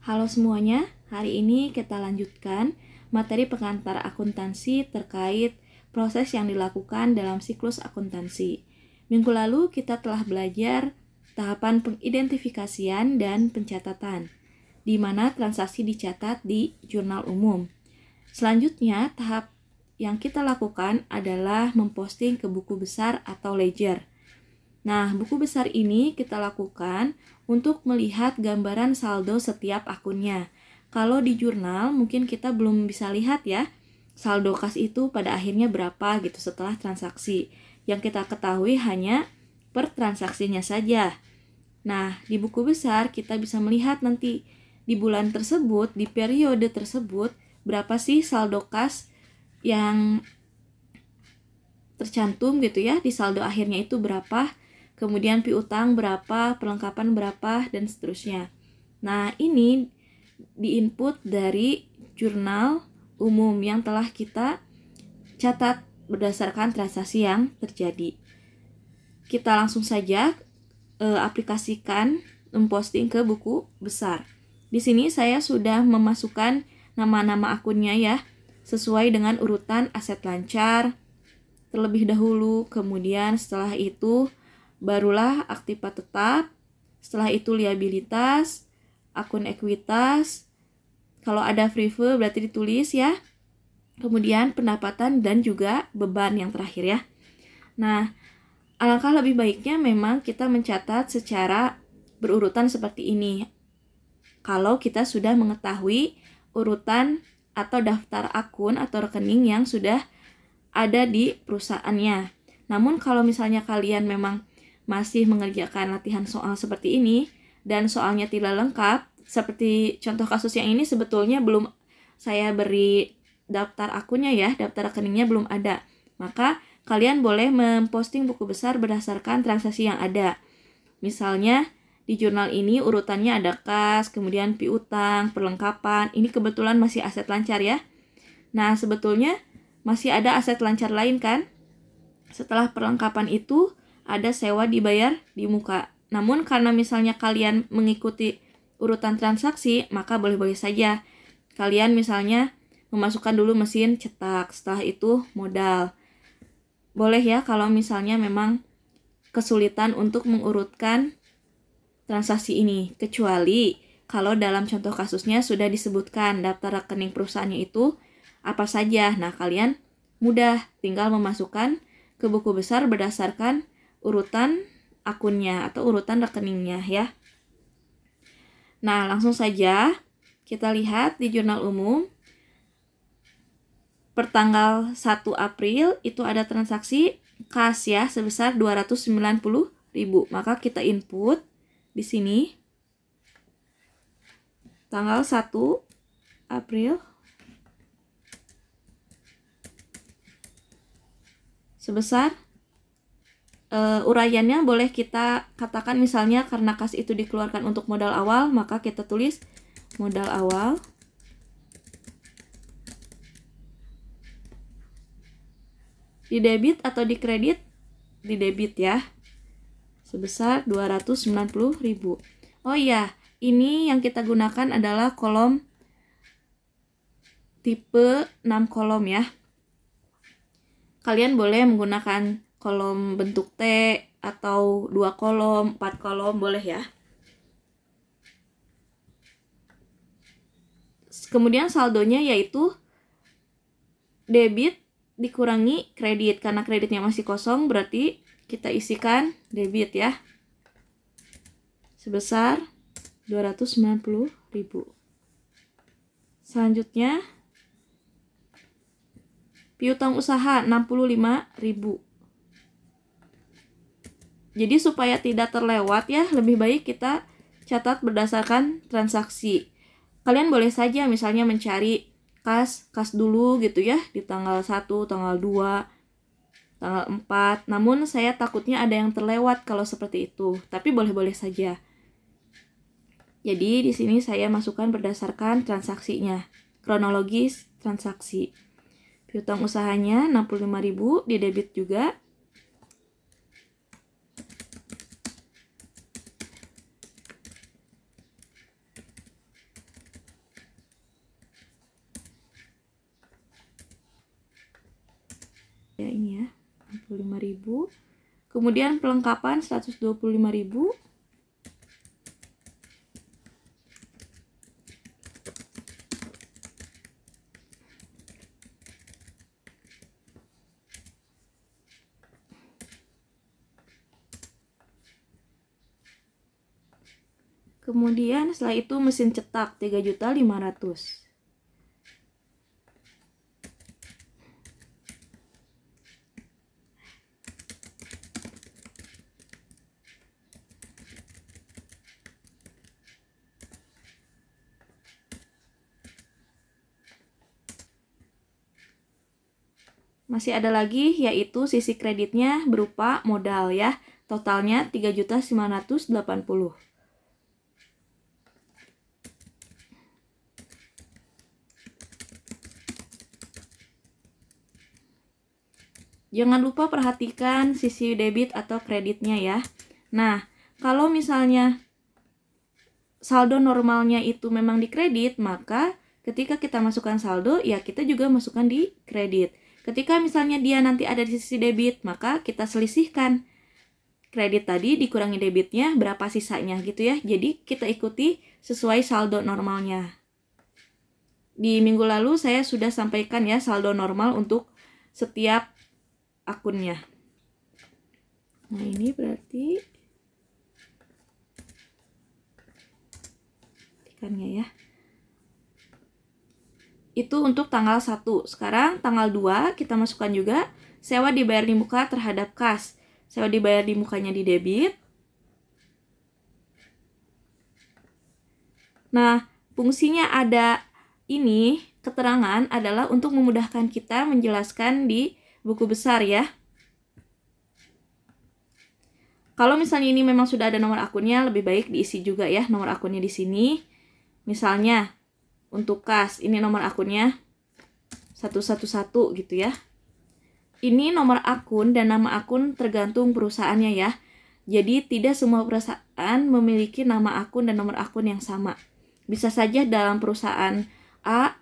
Halo semuanya, hari ini kita lanjutkan materi pengantar akuntansi terkait proses yang dilakukan dalam siklus akuntansi. Minggu lalu kita telah belajar tahapan pengidentifikasian dan pencatatan, di mana transaksi dicatat di jurnal umum. Selanjutnya, tahap yang kita lakukan adalah memposting ke buku besar atau ledger. Nah, buku besar ini kita lakukan untuk melihat gambaran saldo setiap akunnya. Kalau di jurnal mungkin kita belum bisa lihat ya, saldo kas itu pada akhirnya berapa gitu setelah transaksi. Yang kita ketahui hanya per transaksinya saja. Nah, di buku besar kita bisa melihat nanti di bulan tersebut, di periode tersebut, berapa sih saldo kas yang tercantum gitu ya, di saldo akhirnya itu berapa. Kemudian piutang berapa, perlengkapan berapa, dan seterusnya. Nah, ini diinput dari jurnal umum yang telah kita catat berdasarkan transaksi yang terjadi. Kita langsung saja aplikasikan memposting ke buku besar. Di sini saya sudah memasukkan nama-nama akunnya ya, sesuai dengan urutan aset lancar terlebih dahulu, kemudian setelah itu barulah aktiva tetap, setelah itu liabilitas, akun ekuitas, kalau ada free float berarti ditulis ya, kemudian pendapatan dan juga beban yang terakhir ya. Nah, alangkah lebih baiknya memang kita mencatat secara berurutan seperti ini. Kalau kita sudah mengetahui urutan atau daftar akun atau rekening yang sudah ada di perusahaannya. Namun kalau misalnya kalian memang masih mengerjakan latihan soal seperti ini dan soalnya tidak lengkap, seperti contoh kasus yang ini sebetulnya belum saya beri daftar akunnya ya, daftar rekeningnya belum ada. Maka kalian boleh memposting buku besar berdasarkan transaksi yang ada. Misalnya di jurnal ini urutannya ada kas, kemudian piutang, perlengkapan. Ini kebetulan masih aset lancar ya. Nah, sebetulnya masih ada aset lancar lain kan? Setelah perlengkapan itu ada sewa dibayar di muka. Namun karena misalnya kalian mengikuti urutan transaksi, maka boleh-boleh saja. Kalian misalnya memasukkan dulu mesin cetak, setelah itu modal. Boleh ya kalau misalnya memang kesulitan untuk mengurutkan transaksi ini. Kecuali kalau dalam contoh kasusnya sudah disebutkan daftar rekening perusahaannya itu apa saja. Nah, kalian mudah tinggal memasukkan ke buku besar berdasarkan urutan akunnya atau urutan rekeningnya ya. Nah, langsung saja kita lihat di jurnal umum pertanggal 1 April itu ada transaksi kas ya sebesar 290.000. Maka kita input di sini tanggal 1 April sebesar uraiannya boleh kita katakan misalnya karena kas itu dikeluarkan untuk modal awal, maka kita tulis modal awal di debit atau di kredit, di debit ya, sebesar 290.000. Oh iya, ini yang kita gunakan adalah kolom tipe 6 kolom ya. Kalian boleh menggunakan kolom bentuk T atau 2 kolom, 4 kolom boleh ya. Kemudian saldonya yaitu debit dikurangi kredit. Karena kreditnya masih kosong berarti kita isikan debit ya. Sebesar 290.000. Selanjutnya piutang usaha 65.000. Jadi supaya tidak terlewat ya, lebih baik kita catat berdasarkan transaksi. Kalian boleh saja misalnya mencari kas dulu gitu ya, di tanggal 1, tanggal 2, tanggal 4. Namun saya takutnya ada yang terlewat kalau seperti itu, tapi boleh-boleh saja. Jadi di sini saya masukkan berdasarkan transaksinya, kronologis transaksi. Piutang usahanya 65.000 di debit juga. 125.000. Kemudian perlengkapan 125.000. Kemudian setelah itu mesin cetak 3.500.000. Masih ada lagi, yaitu sisi kreditnya berupa modal ya. Totalnya 3.980.000. Jangan lupa perhatikan sisi debit atau kreditnya ya. Nah, kalau misalnya saldo normalnya itu memang di kredit, maka ketika kita masukkan saldo, ya kita juga masukkan di kredit. Ketika misalnya dia nanti ada di sisi debit, maka kita selisihkan kredit tadi dikurangi debitnya, berapa sisanya gitu ya. Jadi kita ikuti sesuai saldo normalnya. Di minggu lalu saya sudah sampaikan ya saldo normal untuk setiap akunnya. Nah, ini berarti ikannya ya. Itu untuk tanggal 1. Sekarang tanggal 2 kita masukkan juga sewa dibayar di muka terhadap kas. Sewa dibayar di mukanya di debit. Nah, fungsinya ada ini, keterangan adalah untuk memudahkan kita menjelaskan di buku besar ya. Kalau misalnya ini memang sudah ada nomor akunnya, lebih baik diisi juga ya nomor akunnya di sini. Misalnya untuk kas, ini nomor akunnya 111 gitu ya. Ini nomor akun dan nama akun tergantung perusahaannya ya. Jadi tidak semua perusahaan memiliki nama akun dan nomor akun yang sama. Bisa saja dalam perusahaan A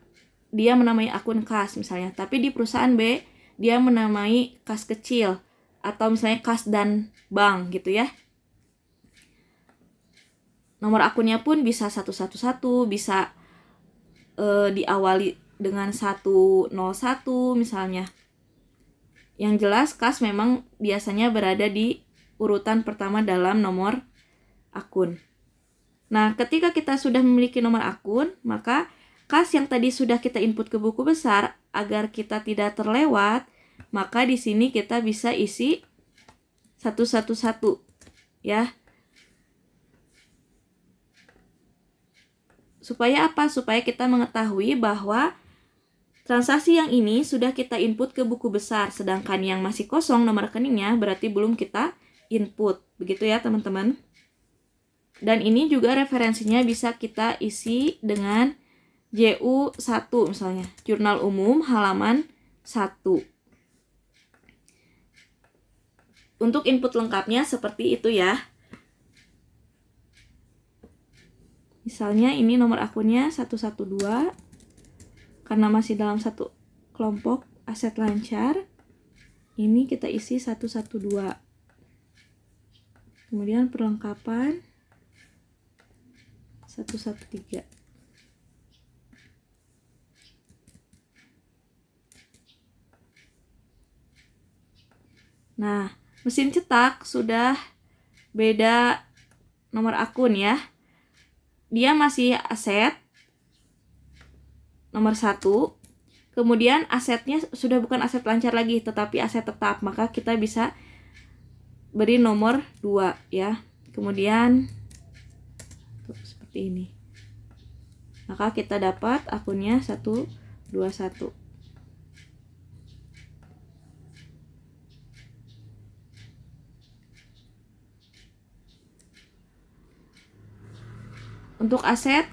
dia menamai akun kas misalnya, tapi di perusahaan B dia menamai kas kecil atau misalnya kas dan bank gitu ya. Nomor akunnya pun bisa 111, bisa diawali dengan 101 misalnya. Yang jelas kas memang biasanya berada di urutan pertama dalam nomor akun. Nah, ketika kita sudah memiliki nomor akun, maka kas yang tadi sudah kita input ke buku besar agar kita tidak terlewat, maka di sini kita bisa isi 111 ya. Supaya apa? Supaya kita mengetahui bahwa transaksi yang ini sudah kita input ke buku besar, sedangkan yang masih kosong nomor rekeningnya berarti belum kita input. Begitu ya, teman-teman. Dan ini juga referensinya bisa kita isi dengan JU1 misalnya, Jurnal Umum halaman 1. Untuk input lengkapnya seperti itu ya. Misalnya ini nomor akunnya 112, karena masih dalam satu kelompok aset lancar, ini kita isi 112. Kemudian perlengkapan 113. Nah, mesin cetak sudah beda nomor akun ya. Dia masih aset nomor 1. Kemudian asetnya sudah bukan aset lancar lagi, tetapi aset tetap. Maka kita bisa beri nomor 2 ya. Kemudian seperti ini. Maka kita dapat akunnya 121. Untuk aset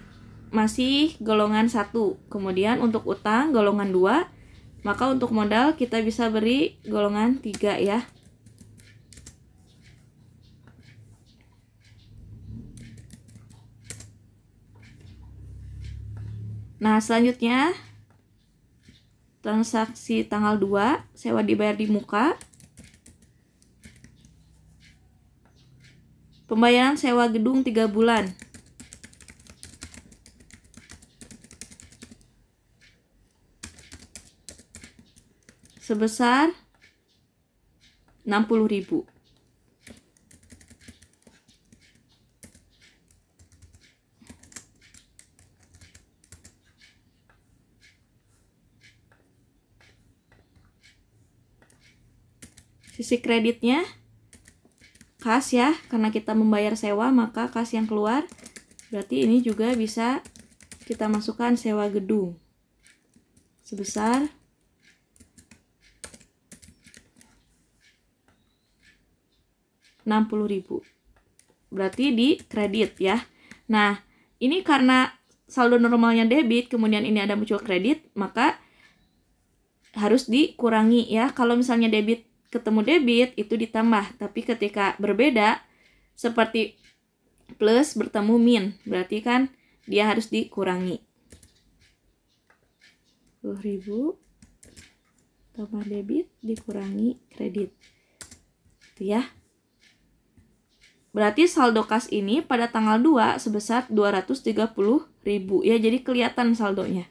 masih golongan 1. Kemudian untuk utang golongan 2. Maka untuk modal kita bisa beri golongan 3 ya. Nah, selanjutnya transaksi tanggal 2, sewa dibayar di muka. Pembayaran sewa gedung 3 bulan. Sebesar 60.000. Sisi kreditnya kas ya, karena kita membayar sewa maka kas yang keluar. Berarti ini juga bisa kita masukkan sewa gedung sebesar 60.000. Berarti di kredit ya. Nah, ini karena saldo normalnya debit, kemudian ini ada muncul kredit, maka harus dikurangi ya. Kalau misalnya debit ketemu debit itu ditambah, tapi ketika berbeda seperti plus bertemu min, berarti kan dia harus dikurangi. 10.000 tambah debit dikurangi kredit. Itu ya. Berarti saldo kas ini pada tanggal 2 sebesar 230.000 ya, jadi kelihatan saldonya.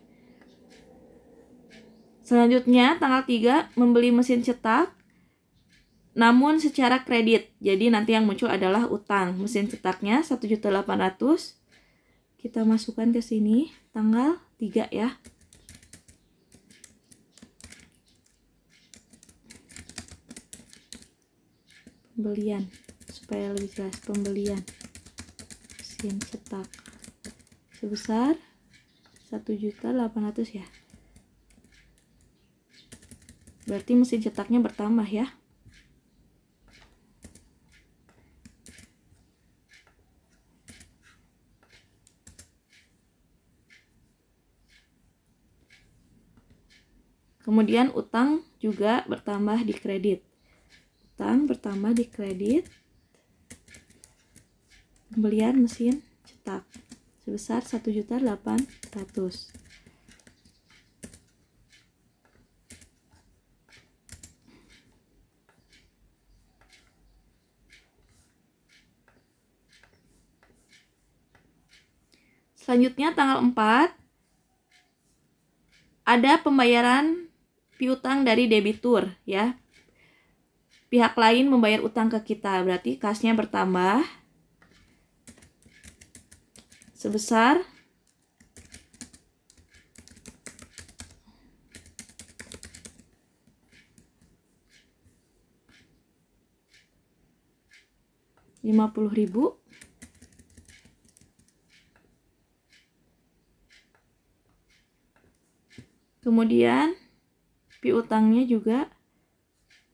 Selanjutnya tanggal 3 membeli mesin cetak namun secara kredit. Jadi nanti yang muncul adalah utang. Mesin cetaknya 1.800.000. Kita masukkan ke sini tanggal 3 ya. Pembelian supaya lebih jelas, pembelian mesin cetak sebesar 1.800.000 ya. Berarti mesin cetaknya bertambah ya. Kemudian utang juga bertambah di kredit. Utang bertambah di kredit. Pembelian mesin cetak sebesar 1.800.000. Selanjutnya tanggal 4 ada pembayaran piutang dari debitur ya. Pihak lain membayar utang ke kita, berarti kasnya bertambah sebesar 50.000. Kemudian piutangnya juga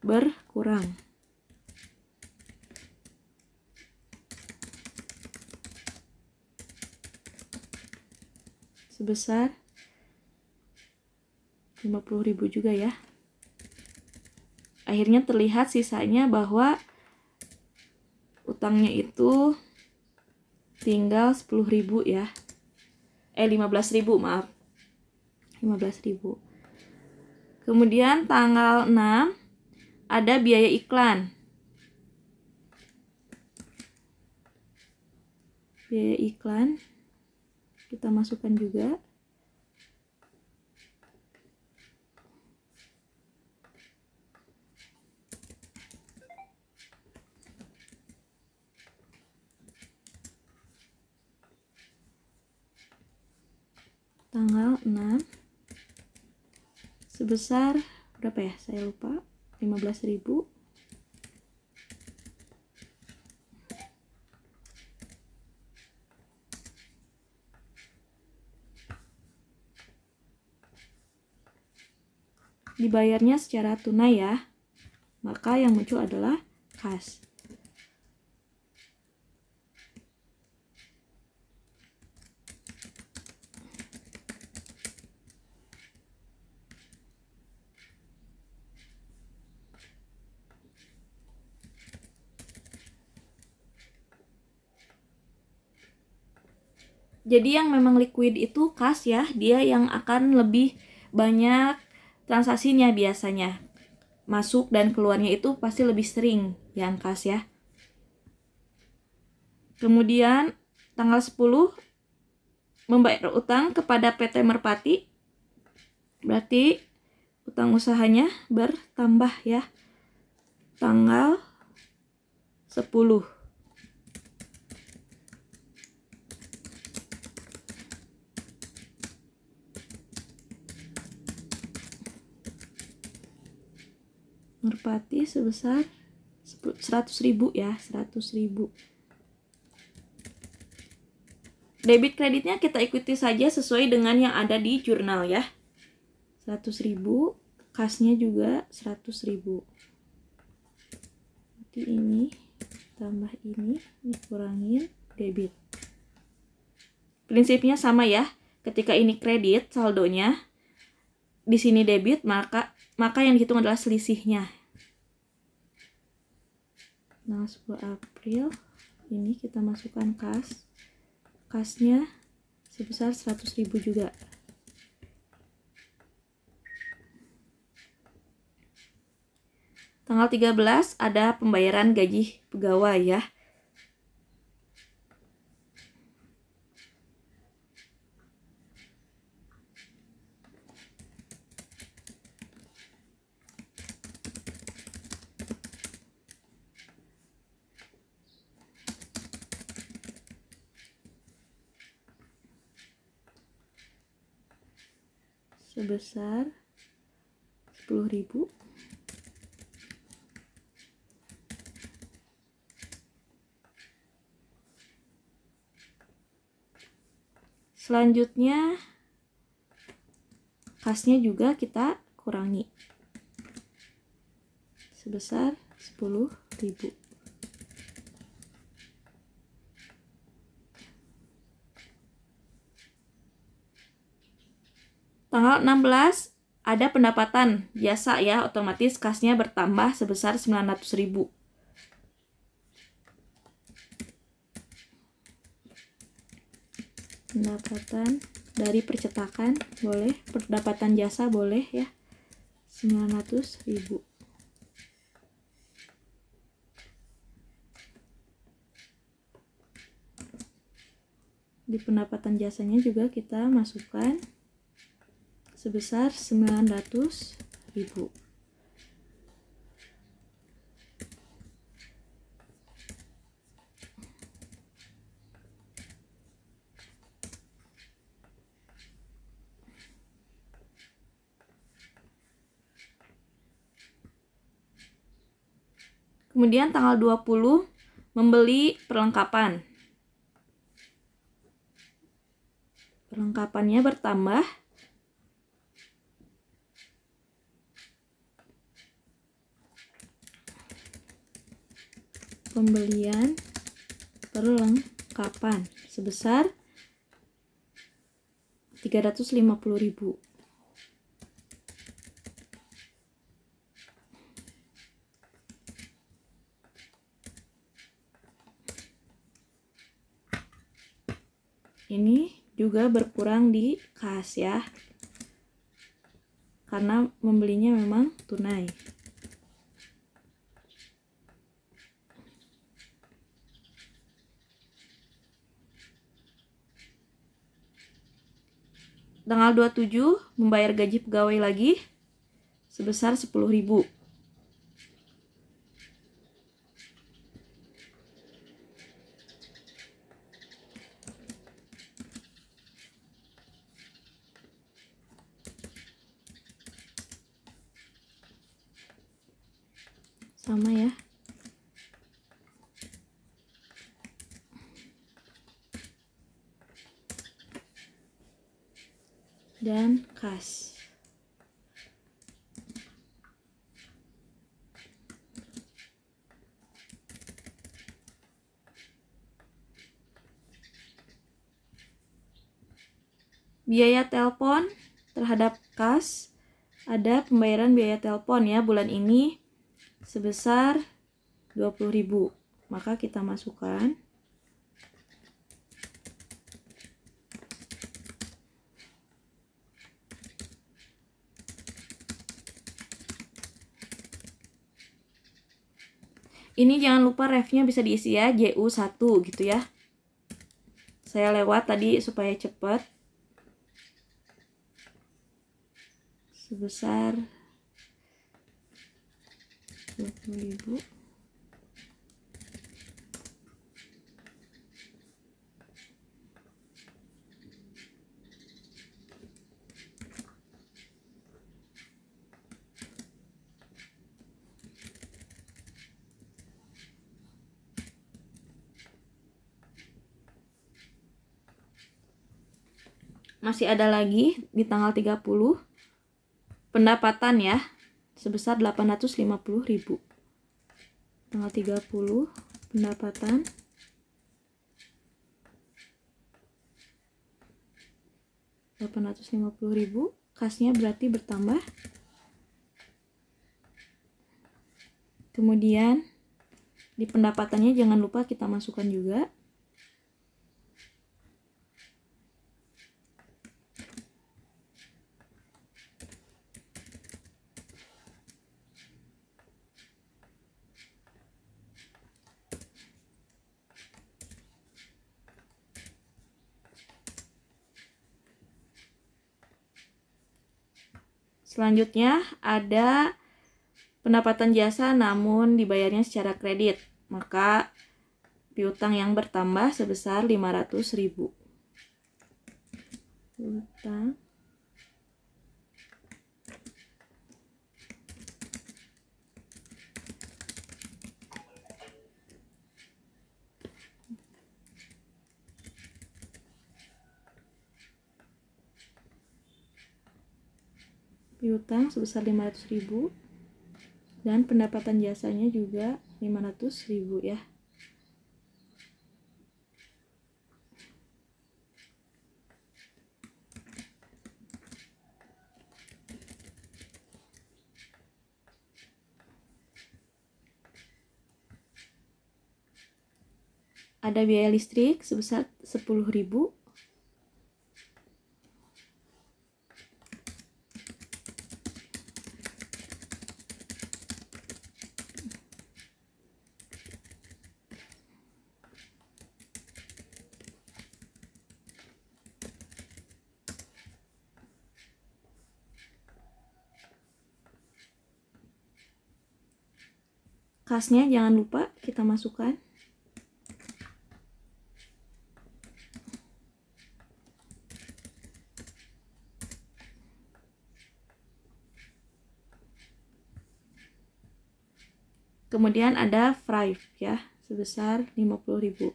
berkurang sebesar 50.000 juga ya. Akhirnya terlihat sisanya bahwa utangnya itu tinggal 10.000 ya. 15.000 maaf. 15.000. Kemudian tanggal 6 ada biaya iklan. Biaya iklan kita masukkan juga. Tanggal 6 sebesar berapa ya? Saya lupa. 15.000. Dibayarnya secara tunai ya. Maka yang muncul adalah kas. Jadi yang memang liquid itu kas ya, dia yang akan lebih banyak transaksinya biasanya. Masuk dan keluarnya itu pasti lebih sering yang kas ya. Kemudian tanggal 10 membayar utang kepada PT Merpati. Berarti utang usahanya bertambah ya. Tanggal 10. Merpati sebesar 100.000 ya, 100.000. Debit kreditnya kita ikuti saja sesuai dengan yang ada di jurnal ya. 100.000, kasnya juga 100.000. Nanti ini tambah ini dikurangin debit. Prinsipnya sama ya. Ketika ini kredit saldonya, di sini debit, maka yang dihitung adalah selisihnya. Nah, 10 April ini kita masukkan kas. Kasnya sebesar 100.000 juga. Tanggal 13 ada pembayaran gaji pegawai ya. Sebesar 10.000. Selanjutnya kasnya juga kita kurangi sebesar 10.000. Tanggal 16 ada pendapatan jasa ya, otomatis kasnya bertambah sebesar 900.000. Pendapatan dari percetakan boleh, pendapatan jasa boleh ya, 900.000. Di pendapatan jasanya juga kita masukkan sebesar 900.000. Kemudian tanggal 20 membeli perlengkapan. Perlengkapannya bertambah pembelian perlengkapan sebesar 350.000. Ini juga berkurang di kas ya, karena membelinya memang tunai. Tanggal 27 membayar gaji pegawai lagi sebesar 10.000. Sama ya. Dan kas. Biaya telepon terhadap kas, ada pembayaran biaya telepon ya bulan ini sebesar 20.000. Maka kita masukkan Ini jangan lupa refnya bisa diisi ya, JU1 gitu ya. Saya lewat tadi supaya cepat. Sebesar 20.000. Masih ada lagi di tanggal 30 pendapatan ya, sebesar 850.000. Tanggal 30 pendapatan 850.000, kasnya berarti bertambah. Kemudian di pendapatannya jangan lupa kita masukkan juga. Selanjutnya ada pendapatan jasa namun dibayarnya secara kredit. Maka piutang yang bertambah sebesar 500.000. Piutang sebesar 500.000 dan pendapatan jasanya juga 500.000 ya. Ada biaya listrik sebesar 10.000. Kasnya jangan lupa kita masukkan. Kemudian ada Thrive ya, sebesar 50.000.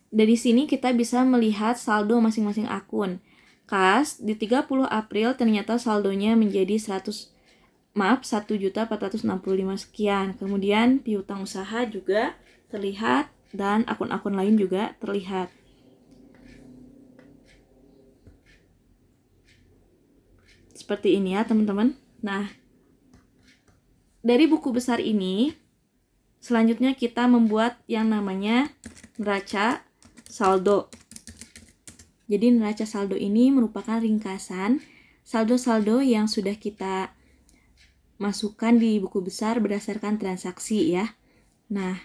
Dari sini kita bisa melihat saldo masing-masing akun. Kas di 30 April ternyata saldonya menjadi 1.465.000 sekian. Kemudian piutang usaha juga terlihat dan akun-akun lain juga terlihat. Seperti ini ya teman-teman. Nah, dari buku besar ini selanjutnya kita membuat yang namanya neraca saldo. Jadi neraca saldo ini merupakan ringkasan saldo-saldo yang sudah kita masukkan di buku besar berdasarkan transaksi ya. Nah,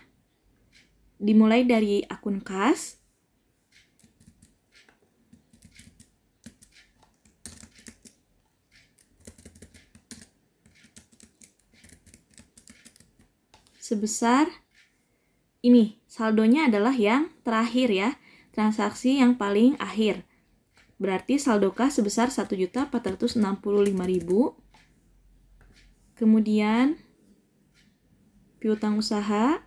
dimulai dari akun kas. Sebesar ini, saldonya adalah yang terakhir ya, transaksi yang paling akhir. Berarti saldo kas sebesar 1.465.000. Kemudian piutang usaha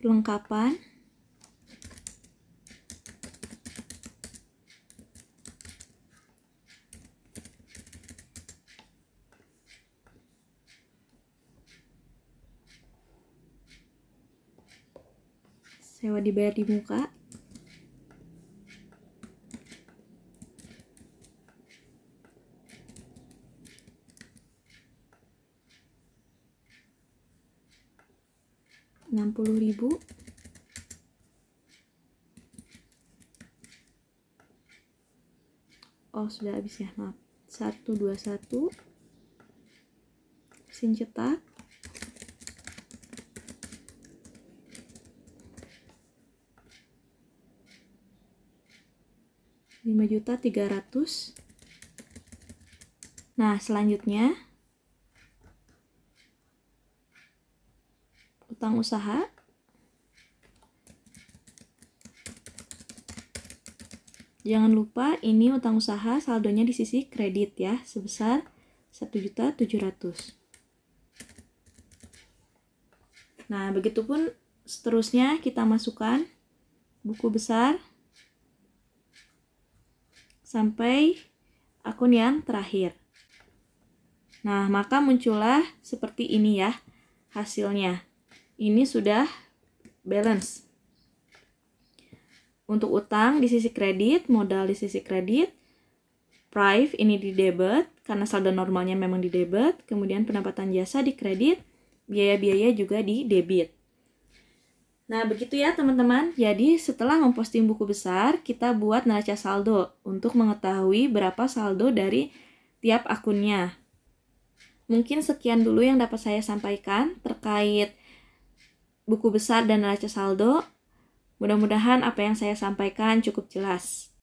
Pelengkapan. Sewa dibayar di muka. Rp60.000. Oh, sudah habis ya, maaf. 121. Mesin cetak. Rp5.300.000. Nah, selanjutnya utang usaha. Jangan lupa ini utang usaha saldonya di sisi kredit ya, sebesar Rp1.700.000. Nah, begitupun seterusnya kita masukkan buku besar sampai akun yang terakhir. Nah, maka muncullah seperti ini ya hasilnya. Ini sudah balance. Untuk utang di sisi kredit, modal di sisi kredit, prive ini di debit karena saldo normalnya memang di debit, kemudian pendapatan jasa di kredit, biaya-biaya juga di debit. Nah, begitu ya teman-teman. Jadi setelah memposting buku besar, kita buat neraca saldo untuk mengetahui berapa saldo dari tiap akunnya. Mungkin sekian dulu yang dapat saya sampaikan terkait buku besar dan neraca saldo. Mudah-mudahan apa yang saya sampaikan cukup jelas.